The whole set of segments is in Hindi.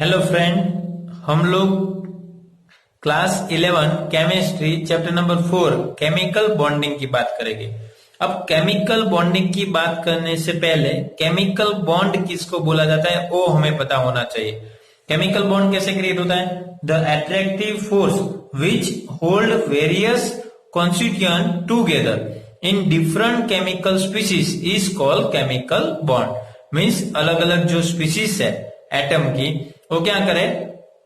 हेलो फ्रेंड, हम लोग class 11 chemistry chapter number 4 chemical bonding की बात करेंगे। अब केमिकल बॉन्डिंग की बात करने से पहले केमिकल बॉन्ड किसको बोला जाता है वो हमें पता होना चाहिए। केमिकल बॉन्ड कैसे क्रिएट होता है? The attractive force which hold various constituent together in different chemical species is called chemical bond. Means अलग अलग जो स्पीसीज है एटम की, वो क्या करे,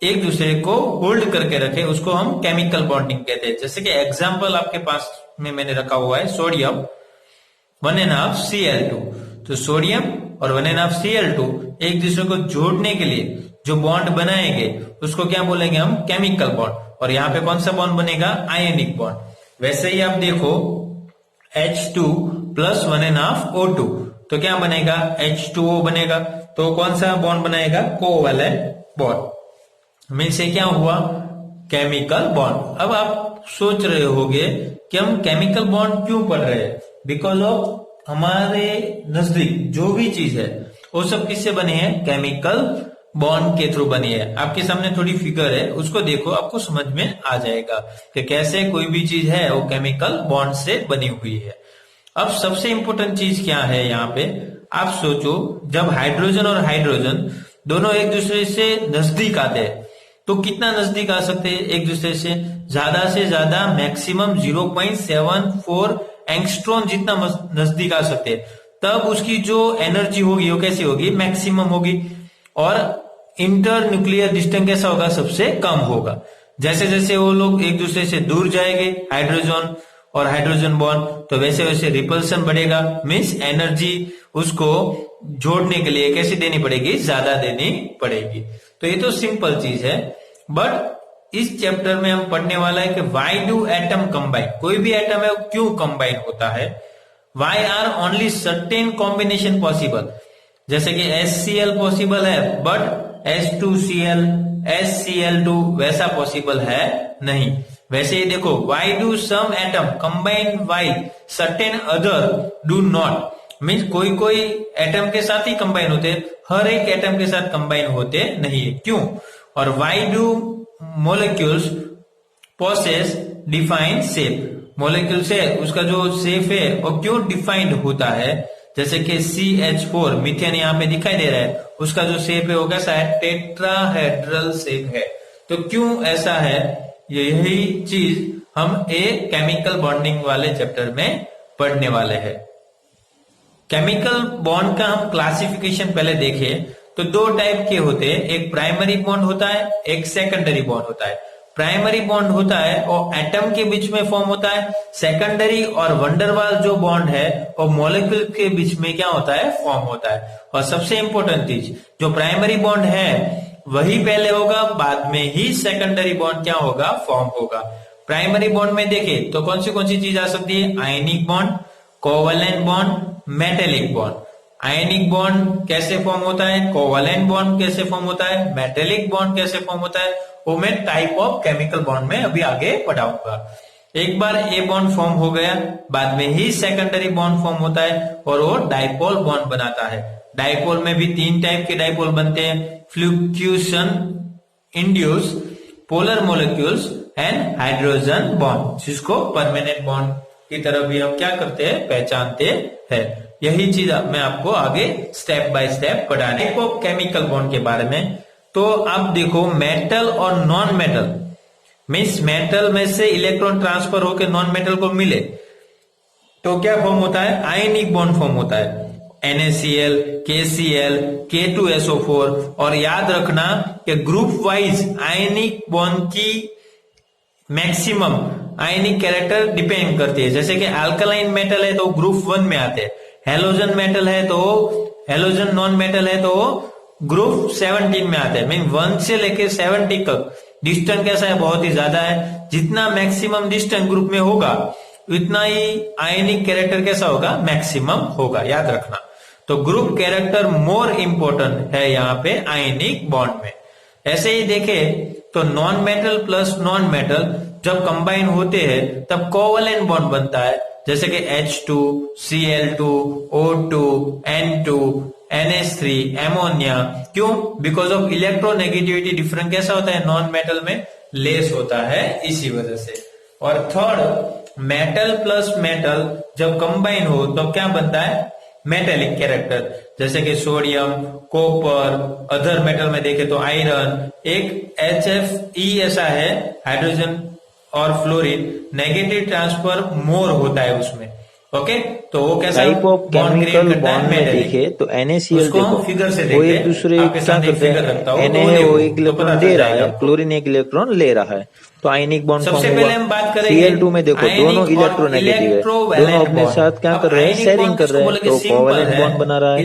एक दूसरे को होल्ड करके रखे, उसको हम केमिकल बॉन्डिंग कहते हैं। जैसे कि एग्जांपल आपके पास में मैंने रखा हुआ है सोडियम 1.5 Cl2। तो सोडियम और 1.5 Cl2 एक दूसरे को जोड़ने के लिए जो बॉन्ड बनाएंगे उसको क्या बोलेंगे हम? Chemical bond. और यहाँ पे कौन सा बॉन्ड बनेगा? Ionic bond. वैसे ही आप देखो H2 प्लस 1.5 O2, तो क्या बनेगा? H2O बनेगा। तो कौन सा बॉन्ड बनाएगा? Covalent bond. मीन्स ये क्या हुआ? Chemical bond. अब आप सोच रहे होंगे कि हम केमिकल बॉन्ड क्यों पढ़ रहे हैं? बिकॉज ऑफ हमारे नजदीक जो भी चीज है वो सब किससे बने हैं? केमिकल बॉन्ड के थ्रू बनी है। आपके सामने थोड़ी फिगर है, उसको देखो, आपको समझ में आ जाएगा कि कैसे कोई भी चीज है वो केमिकल बॉन्ड से बनी हुई है। अब सबसे इंपॉर्टेंट चीज क्या है यहाँ पे? आप सोचो, जब हाइड्रोजन और हाइड्रोजन दोनों एक दूसरे से नजदीक आते हैं तो कितना नजदीक आ सकते हैं एक दूसरे से? ज्यादा से ज्यादा मैक्सिमम 0.74 एंगस्ट्रॉम जितना नजदीक आ सकते हैं। तब उसकी जो एनर्जी होगी वो कैसी होगी? मैक्सिमम होगी। और इंटर न्यूक्लियर डिस्टेंस कैसा होगा? सबसे कम होगा। जैसे जैसे वो लोग एक दूसरे से दूर जाएंगे हाइड्रोजन और हाइड्रोजन बॉन्ड, तो वैसे वैसे रिपल्सन बढ़ेगा। मीन्स एनर्जी उसको जोड़ने के लिए कैसी देनी पड़ेगी? ज्यादा देनी पड़ेगी। तो ये तो सिंपल चीज है। बट इस चैप्टर में हम पढ़ने वाला है कि व्हाई डू एटम कंबाइन। कोई भी एटम है वो क्यों कंबाइन होता है? Why are only certain combination possible? जैसे कि HCl पॉसिबल है बट H2Cl HCl2 वैसा पॉसिबल है नहीं। वैसे ही देखो, why do some atom combine while certain other do not? Means कोई कोई एटम के साथ ही कंबाइन होते हैं, हर एक एटम के साथ कंबाइन होते नहीं है। क्यों? और why do molecules possess defined shape? Molecule से उसका जो शेप है वो क्यों डिफाइंड होता है? जैसे कि CH4 मीथेन यहाँ पे दिखाई दे रहा है, उसका जो शेप है वो कैसा है? टेट्राहेड्रल शेप है। तो क्यों ऐसा है? यही चीज हम एक केमिकल बॉन्डिंग वाले चैप्टर में पढ़ने वाले हैं। केमिकल बॉन्ड का हम क्लासिफिकेशन पहले देखें तो दो टाइप के होते हैं। एक प्राइमरी बॉन्ड होता है, एक सेकेंडरी बॉन्ड होता है। प्राइमरी बॉन्ड होता है और एटम के बीच में फॉर्म होता है। सेकेंडरी और वंडरवाल जो बॉन्ड है वो मॉलिक्यूल के बीच में क्या होता है? फॉर्म होता है। और सबसे इंपॉर्टेंट चीज, जो प्राइमरी बॉन्ड है वही पहले होगा, बाद में ही सेकेंडरी बॉन्ड क्या होगा? फॉर्म होगा। प्राइमरी बॉन्ड में देखें तो कौन सी चीज आ सकती है? Ionic bond, covalent bond, metallic bond. Ionic bond कैसे फॉर्म होता है? कोवैलेंट बॉन्ड कैसे फॉर्म होता है? मेटेलिक बॉन्ड कैसे फॉर्म होता है? वो मैं टाइप ऑफ केमिकल बॉन्ड में अभी आगे पढ़ाऊंगा। एक बार ए बॉन्ड फॉर्म हो गया, बाद में ही सेकेंडरी बॉन्ड फॉर्म होता है और वो डाइपोल बॉन्ड बनाता है। डाइपोल में भी 3 टाइप के डाइपोल बनते हैं, fluctuation induce, polar molecules and hydrogen bond, जिसको परमानेंट बॉन्ड की तरफ भी हम क्या करते हैं? पहचानते हैं। यही चीज मैं आपको आगे स्टेप बाय स्टेप पढ़ाने को केमिकल बॉन्ड के बारे में। तो आप देखो, मेटल और नॉन मेटल, मीन्स मेटल में से इलेक्ट्रॉन ट्रांसफर होकर नॉन मेटल को मिले तो क्या फॉर्म होता है? आयनिक बॉन्ड फॉर्म होता है। NaCl, KCl, K2SO4। और याद रखना कि ग्रुप वाइज आयनिक बॉन्ड की मैक्सिमम आयनिक कैरेक्टर डिपेंड करती है। जैसे कि अल्कलाइन मेटल है तो ग्रुप 1 में आते हैं, हेलोजन मेटल है तो हेलोजन नॉन मेटल है तो ग्रुप 17 में आते हैं। मीन 1 से लेकर 70 तक डिस्टेंस कैसा है? बहुत ही ज्यादा है। जितना मैक्सिमम डिस्टेंस ग्रुप में होगा उतना ही आयनिक कैरेक्टर कैसा होगा? मैक्सिमम होगा, याद रखना। तो ग्रुप कैरेक्टर मोर इंपोर्टेंट है यहाँ पे आयनिक बॉन्ड में। ऐसे ही देखे तो non metal plus non metal जब कंबाइन होते हैं तब कोवैलेंट बॉन्ड बनता है। जैसे कि H2, Cl2, O2, N2, NH3, ammonia. क्यों? बिकॉज ऑफ इलेक्ट्रोनेगेटिविटी डिफरेंस कैसा होता है? नॉन मेटल में लेस होता है, इसी वजह से। और थर्ड, मेटल प्लस मेटल जब कंबाइन हो तो क्या बनता है? मेटेलिक कैरेक्टर, जैसे कि सोडियम, कॉपर, अदर मेटल में देखे तो आयरन। एक HFE ऐसा है, हाइड्रोजन और फ्लोरीन, नेगेटिव ट्रांसफर मोर होता है उसमें। ओके, तो वो कैसा टाइप ऑफ केमिकल बॉन्ड में देखे तो NaCl देखो, फिगर से वो एक दूसरे क्या करते हैं, Na है वो एक इलेक्ट्रॉन दे रहा है, क्लोरीन एक इलेक्ट्रॉन ले रहा है, तो आयनिक बॉन्ड फॉर्म हुआ। Cl2 में देखो दोनों इलेक्ट्रोनेगेटिव है, दोनों अपने साथ क्या कर रहे हैं? शेयरिंग कर रहे हैं, तो कोवैलेंट बॉन्ड बना रहा है।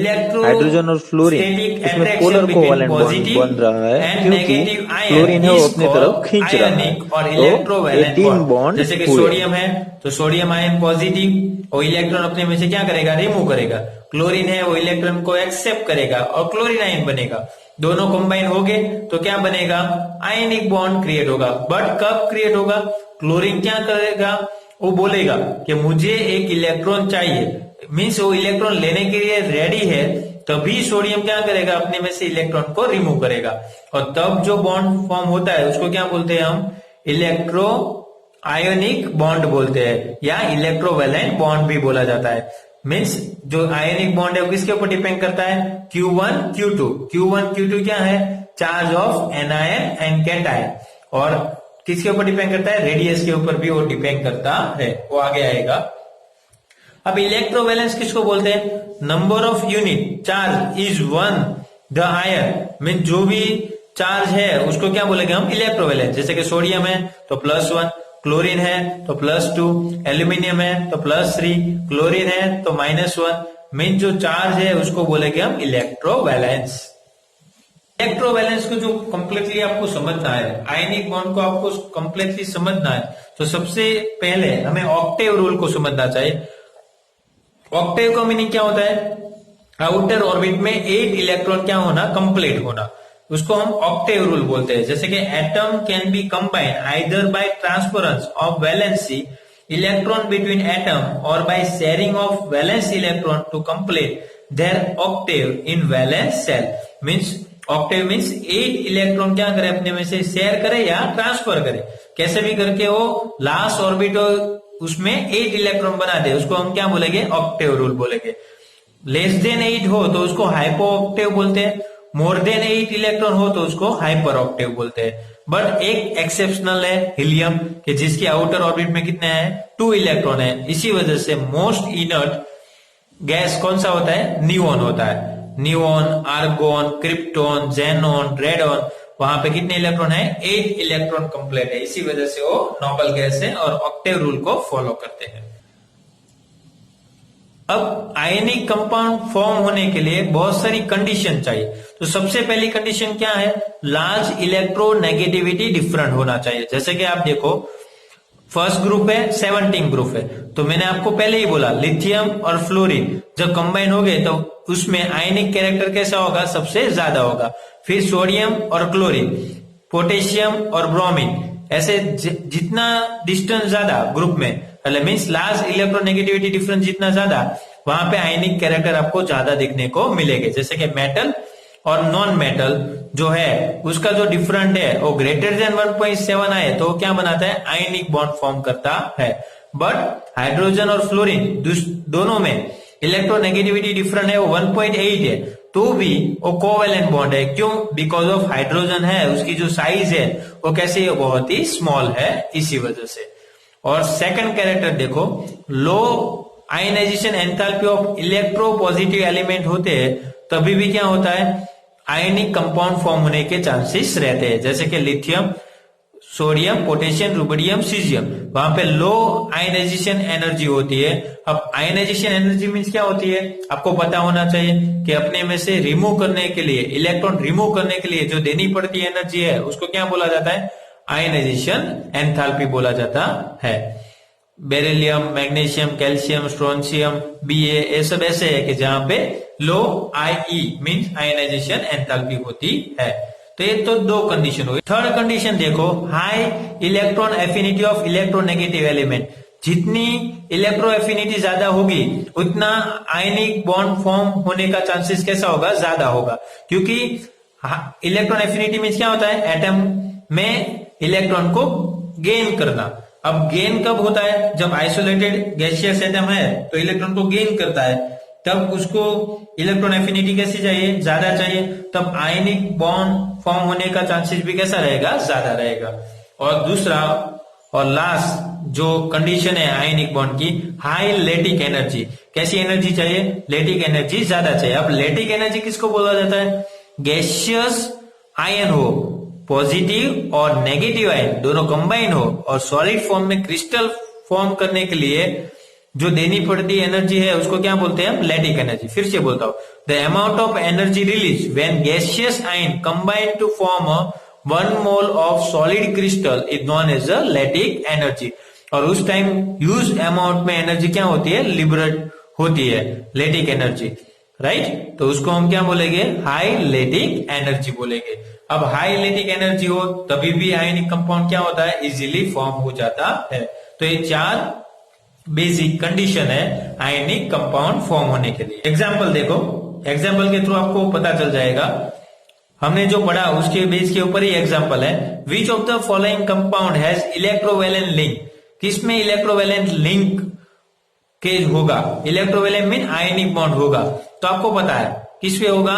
हाइड्रोजन और फ्लोरीन, इसमें पोलर कोवैलेंट बॉन्ड बन रहा है, क्योंकि फ्लोरीन है वो अपनी तरफ खींच रहा है, तो ये 3 बॉन्ड जैसे कि सोडियम है तो सोडियम आयन पॉजिटिव, और इलेक्ट्रॉन अपने में से क्या करेगा? रिमूव करेगा। क्लोरीन है वो इलेक्ट्रॉन को एक्सेप्ट करेगा और क्लोरीन आयन बनेगा। दोनों कंबाइन हो गए तो क्या बनेगा? आयनिक बॉन्ड क्रिएट होगा। बट कब क्रिएट होगा? क्लोरीन क्या करेगा? वो बोलेगा कि मुझे एक इलेक्ट्रॉन चाहिए, मीन्स वो इलेक्ट्रॉन लेने के लिए रेडी है, तभी सोडियम क्या करेगा? अपने में से इलेक्ट्रॉन को रिमूव करेगा, और तब जो बॉन्ड फॉर्म होता है उसको क्या बोलते हैं हम? इलेक्ट्रो आयोनिक बॉन्ड बोलते हैं, या इलेक्ट्रोवैलेंट बॉन्ड भी बोला जाता है। मीन्स जो आयोनिक बॉन्ड है वो किसके ऊपर डिपेंड करता है? Q1 Q2। Q1 Q2 क्या है? Charge of anion and cation. और किसके ऊपर डिपेंड करता है? रेडियस के ऊपर भी वो डिपेंड करता है, वो आगे आएगा। अब इलेक्ट्रोवैलेंस किसको बोलते हैं? Number of unit charge is one the ion, mean जो भी चार्ज है उसको क्या बोलेंगे हम? इलेक्ट्रोवैलेंस। जैसे कि सोडियम है तो +1, क्लोरीन है तो +2, एल्यूमिनियम है तो +3, क्लोरीन है तो -1, मीन जो चार्ज है उसको बोलेंगे हम इलेक्ट्रोवैलेंस। इलेक्ट्रोवैलेंस को जो कंप्लीटली आपको समझना है, आयनिक बॉन्ड को आपको कंप्लीटली समझना है, तो सबसे पहले हमें ऑक्टेव रूल को समझना चाहिए। ऑक्टेव का मीनिंग क्या होता है? आउटर ऑर्बिट में 8 इलेक्ट्रॉन क्या होना? कंप्लीट होना, उसको हम ऑक्टेव रूल बोलते हैं। जैसे कि atom can be combine either by transference of valency electron between atom और by sharing of valence electron to complete their octet in valence shell. Means octet means 8 electron क्या करे? अपने में से शेयर करे या ट्रांसफर करे, कैसे भी करके वो लास्ट ऑर्बिट उसमें 8 इलेक्ट्रॉन बना दे, उसको हम क्या बोलेंगे? ऑक्टेव रूल बोलेंगे। लेस देन 8 हो तो उसको हाइपो ऑक्टेव बोलते हैं, मोर देन 8 इलेक्ट्रॉन हो तो उसको हाइपर ऑक्टेव बोलते हैं। बट एक एक्सेप्शनल है हीलियम, कि जिसकी आउटर ऑर्बिट में कितने हैं? 2 इलेक्ट्रॉन है। इसी वजह से मोस्ट इनर्ट गैस कौन सा होता है? नियोन होता है। Neon, argon, krypton, xenon, radon, वहां पे कितने इलेक्ट्रॉन है? 8 इलेक्ट्रॉन कंप्लीट है। इसी वजह से वो नोबल गैस है और ऑक्टेव रूल को फॉलो करते हैं। अब आयनिक कंपाउंड फॉर्म होने के लिए बहुत सारी कंडीशन चाहिए। तो सबसे पहली कंडीशन क्या है? लार्ज इलेक्ट्रोनेगेटिविटी डिफरेंट होना चाहिए। जैसे कि आप देखो, फर्स्ट ग्रुप है, 17 ग्रुप है, तो मैंने आपको पहले ही बोला लिथियम और फ्लोरीन जब कंबाइन हो गए तो उसमें आयनिक कैरेक्टर कैसा होगा? सबसे ज्यादा होगा। फिर सोडियम और क्लोरीन, पोटेशियम और ब्रोमीन, ऐसे जितना डिस्टेंस ज्यादा ग्रुप में, मीन्स लार्ज इलेक्ट्रोनेगेटिविटी डिफरेंस जितना ज्यादा, वहां पे आयनिक कैरेक्टर आपको ज्यादा दिखने को मिलेंगे। जैसे कि मेटल और नॉन मेटल जो है उसका जो डिफरेंट है वो ग्रेटर देन 1.7 आए तो क्या बनाता है? आयनिक बॉन्ड फॉर्म करता है। बट हाइड्रोजन और फ्लोरीन दोनों में इलेक्ट्रोनेगेटिविटी डिफरेंट है, वो 1.8 है, तो भी वो कोवैलेंट बॉन्ड है। क्यों? बिकॉज ऑफ हाइड्रोजन है, उसकी जो साइज है वो कैसे है? बहुत ही स्मॉल है, इसी वजह से। और सेकंड कैरेक्टर देखो, low ionization enthalpy of electropositive element होते हैं तभी भी क्या होता है? आयनिक कंपाउंड फॉर्म होने के चांसेस रहते हैं। जैसे कि lithium, sodium, potassium, rubidium, caesium, वहां पे लो आयनाइजेशन एनर्जी होती है। अब आयनाइजेशन एनर्जी मीन्स क्या होती है? आपको पता होना चाहिए कि अपने में से रिमूव करने के लिए, इलेक्ट्रॉन रिमूव करने के लिए जो देनी पड़ती एनर्जी है उसको क्या बोला जाता है? आयनाइजेशन एंथैल्पी बोला जाता है। Beryllium, magnesium, calcium, strontium, Ba, ये सब ऐसे है कि जहां पे लो IE मींस आयनाइजेशन एंथैल्पी होती है। तो ये तो 2 कंडीशन हुई। थर्ड कंडीशन देखो, high electron affinity of electronegative element, जितनी इलेक्ट्रो एफिनिटी ज्यादा होगी उतना आयनिक बॉन्ड फॉर्म होने का चांसेस कैसा होगा, ज्यादा होगा। क्योंकि इलेक्ट्रॉन एफिनिटी मींस क्या होता है, एटम में इलेक्ट्रॉन को गेन करना। अब गेन कब होता है, जब आइसोलेटेड गैसियस एटम है तो इलेक्ट्रॉन को गेन करता है, तब उसको इलेक्ट्रॉन एफिनिटी कैसी चाहिए, ज्यादा चाहिए, तब आयनिक बॉन्ड फॉर्म होने का चांसेस भी कैसा रहेगा, ज्यादा रहेगा। और दूसरा और लास्ट जो कंडीशन है आयनिक बॉन्ड की, हाई लेटिक एनर्जी। कैसी एनर्जी चाहिए, लेटिक एनर्जी ज्यादा चाहिए। अब लेटिक एनर्जी किसको बोला जाता है, गैसियस आयन हो, पॉजिटिव और नेगेटिव आयन दोनों कंबाइन हो और सॉलिड फॉर्म में क्रिस्टल फॉर्म करने के लिए जो देनी पड़ती एनर्जी है उसको क्या बोलते हैं हम, लेटिक एनर्जी। फिर से बोलता हूं, the amount of energy release when gaseous ion combine to form 1 mole of solid crystal is known as a lattice energy. और उस टाइम यूज अमाउंट में एनर्जी क्या होती है, लिबरेट होती है, लेटिक एनर्जी, राइट। तो उसको हम क्या बोलेंगे, हाई लेटिक एनर्जी बोलेंगे। अब हाई लेटिक एनर्जी हो तभी भी आयनिक कंपाउंड क्या होता है, इजीली फॉर्म हो जाता है। तो ये 4 बेसिक कंडीशन है आयनिक कंपाउंड फॉर्म होने के लिए। एग्जाम्पल देखो, एग्जाम्पल के थ्रू आपको पता चल जाएगा, हमने जो पढ़ा उसके बेस के ऊपर ही एग्जाम्पल है। Which of the following compound has electrovalent link, किसमें इलेक्ट्रोवैलेंट लिंक के होगा, इलेक्ट्रोवैलेंट मीन आयनिक बॉन्ड होगा, तो आपको पता है किस पे होगा,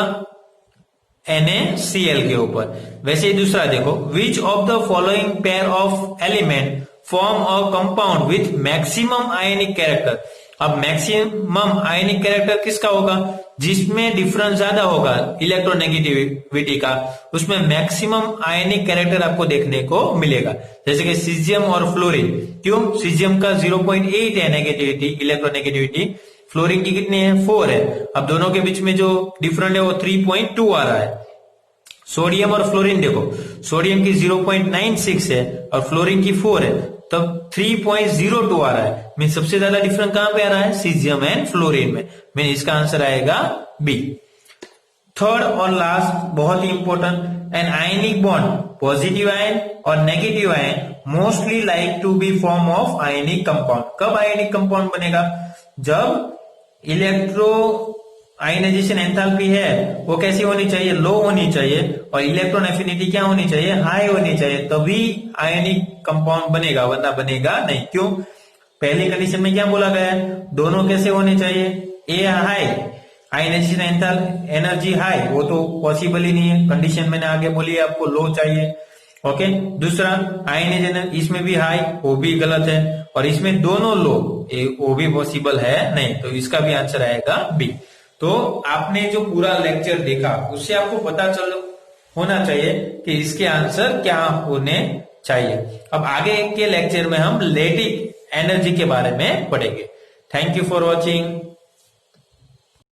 NaCl के ऊपर। वैसे ही दूसरा देखो, which of the following pair of element form a compound with maximum ionic character. अब मैक्सिमम आयनिक कैरेक्टर किसका होगा, जिसमें डिफरेंस ज्यादा होगा इलेक्ट्रोनेगेटिविटी का, उसमें मैक्सिमम आयनिक कैरेक्टर आपको देखने को मिलेगा। जैसे कि सीजियम और फ्लोरीन। क्यों, सीजियम का 0.8 है नेगेटिविटी, इलेक्ट्रोनेगेटिविटी, फ्लोरीन की कितनी है, 4 है। अब दोनों के बीच में जो डिफरेंट है वो 3.2 आ रहा है। सोडियम और फ्लोरीन देखो, सोडियम की 0.96 है और फ्लोरीन की 4 है, तब 3.02 आ रहा है। मीन सबसे ज्यादा डिफरेंस कहां पे आ रहा है, सीजियम एंड फ्लोरीन में। मीन इसका आंसर आएगा बी। थर्ड और लास्ट बहुत ही important, an ionic bond positive ion और negative ion mostly like to be form of ionic compound. कब आयनिक कंपाउंड बनेगा, जब इलेक्ट्रो आयनाइजेशन एंथैल्पी है वो कैसी होनी चाहिए, लो होनी चाहिए, और इलेक्ट्रॉन एफिनिटी क्या होनी चाहिए, हाई होनी चाहिए, तभी आयनिक कंपाउंड बनेगा, वरना बनेगा नहीं। क्यों, पहली कंडीशन में क्या बोला गया है, दोनों कैसे होने चाहिए, ए हाई, आयनाइजेशन एनर्जी हाई, वो तो पॉसिबल ही नहीं है, कंडीशन मैंने आगे बोली आपको लो चाहिए। ओके, दूसरा आयनाइजेशन इसमें भी हाई, वो भी गलत है, और इसमें दोनों लो, वो भी पॉसिबल है नहीं, तो इसका भी आंसर आएगा बी। तो आपने जो पूरा लेक्चर देखा उससे आपको पता चल होना चाहिए कि इसके आंसर क्या होने चाहिए। अब आगे के लेक्चर में हम लेटिक एनर्जी के बारे में पढ़ेंगे। Thank you for watching.